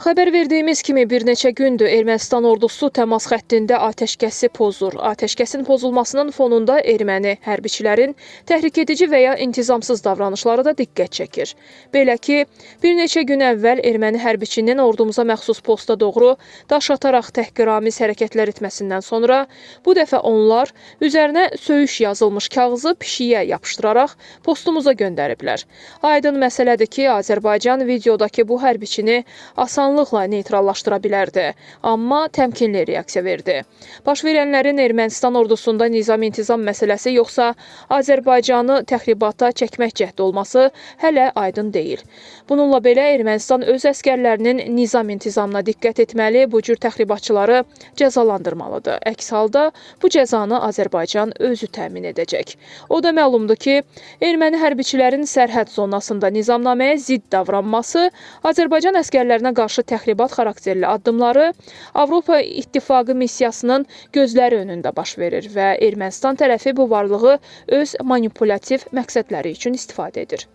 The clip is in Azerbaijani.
Xəbər verdiyimiz kimi bir neçə gündür Ermənistan ordusu təmas xəttində atəşkəsi pozur. Atəşkəsin pozulmasının fonunda erməni hərbiçilərin təhrik edici və ya intizamsız davranışları da diqqət çəkir. Belə ki, bir neçə gün əvvəl erməni hərbiçinin ordumuza məxsus posta doğru daş ataraq təhqiramiz hərəkətlər etməsindən sonra bu dəfə onlar üzərinə söyüş yazılmış kağızı pişiyə yapışdıraraq postumuza göndəriblər. Aydın məsələdir ki, Azərbaycan videodakı bu hərbiçini asanlıqla neytrallaşdıra bilərdi, amma təmkinli reaksiya verdi. Baş verənlərin Ermənistan ordusunda nizam-intizam məsələsi yoxsa Azərbaycanı təxribata çəkmək cəhdi olması hələ aydın deyil. Bununla belə Ermənistan öz əskərlərinin nizam-intizamına diqqət etməli, bu cür təxribatçıları cəzalandırmalıdır. Əks halda bu cəzanı Azərbaycan özü təmin edəcək. O da məlumdur ki, erməni hərbiçilərin sərhəd zonasında nizamnaməyə zidd davranması Azərbaycan əskərlərinə qarşı təxribat xarakterli addımları Avropa İttifaqı missiyasının gözləri önündə baş verir və Ermənistan tərəfi bu varlığı öz manipulativ məqsədləri üçün istifadə edir.